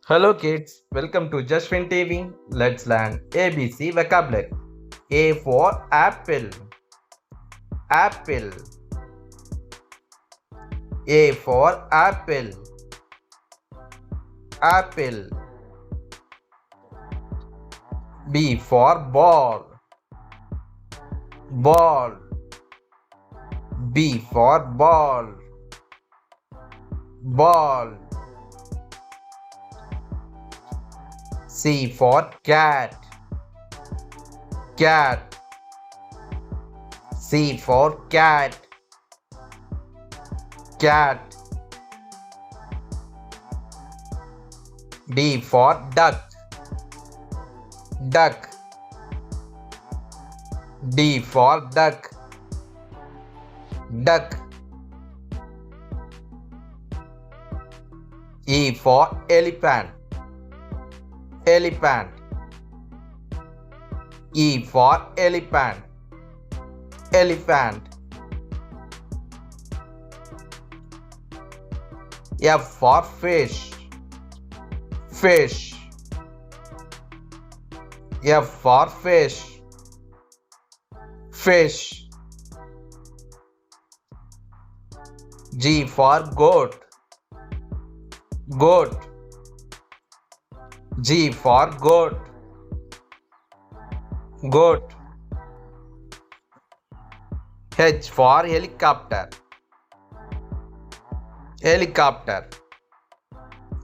Hello kids, welcome to Jashwin TV. Let's learn ABC vocabulary. A for apple. Apple. A for apple. Apple. B for ball. Ball. B for ball. Ball. C for cat. Cat. C for cat. Cat. D for duck. Duck. D for duck. Duck. E for elephant. Elephant. E for elephant. Elephant. F for fish. Fish. F for fish. Fish. G for goat. Goat. G for goat. Goat. H for helicopter. Helicopter.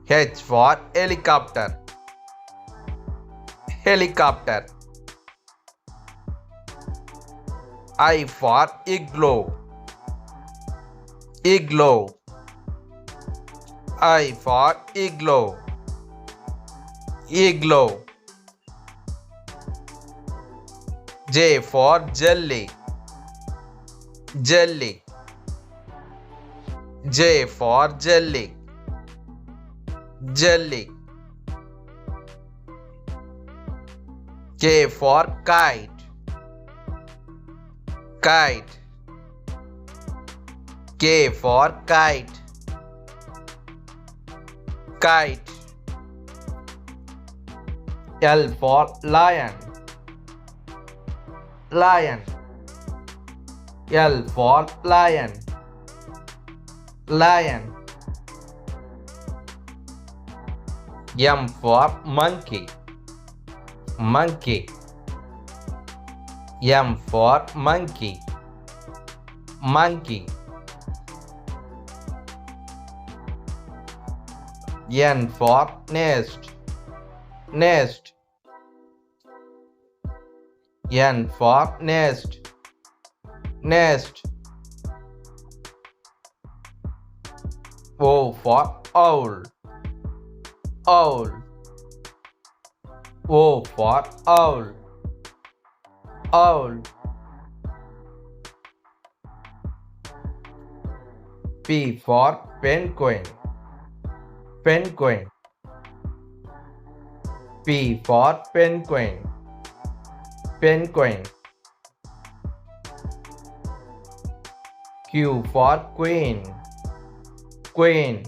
H for helicopter. Helicopter. I for igloo. Igloo. I for igloo. Igloo. J for jelly. Jelly. J for jelly. Jelly. K for kite. Kite. K for kite. Kite. L for lion. Lion. L for lion. Lion. M for monkey. Monkey. M for monkey. Monkey. N for nest. Nest. N for nest. Nest. O for owl. Owl. O for owl. Owl. P for penguin. Penguin. P for penguin. Penguin. Q for queen. Queen.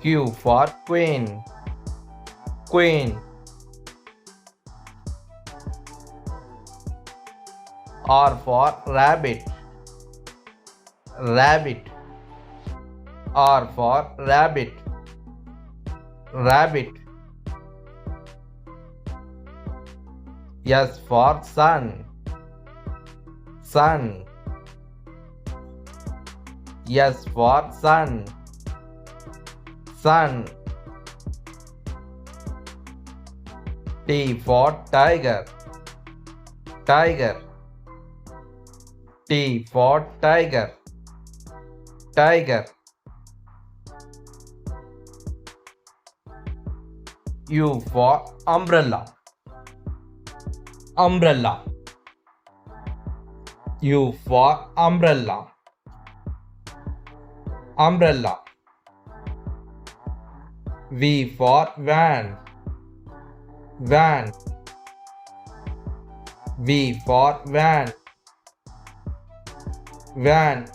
Q for queen. Queen. R for rabbit. Rabbit. R for rabbit. Rabbit. S for sun. Sun. S for sun. Sun. T for tiger. Tiger. T for tiger. Tiger. U for umbrella. Umbrella. U for umbrella. Umbrella. V for van. Van. V for van. Van.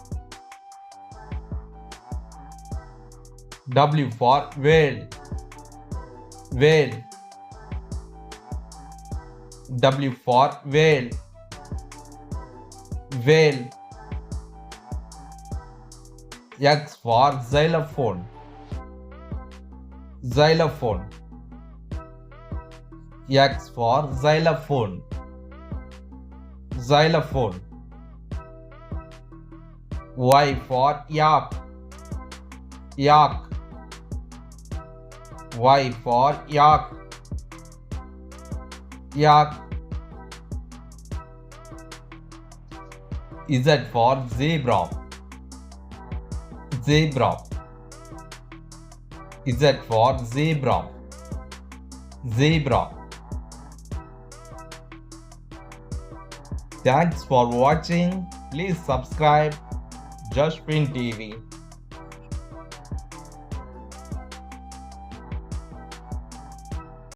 W for whale. Whale. W for whale. Whale. X for xylophone. Xylophone. X for xylophone. Xylophone. Y for yak. Yak. Y for yak. Yak. Z for zebra. Zebra. Z for zebra. Zebra. Thanks for watching. Please subscribe Jashwin TV.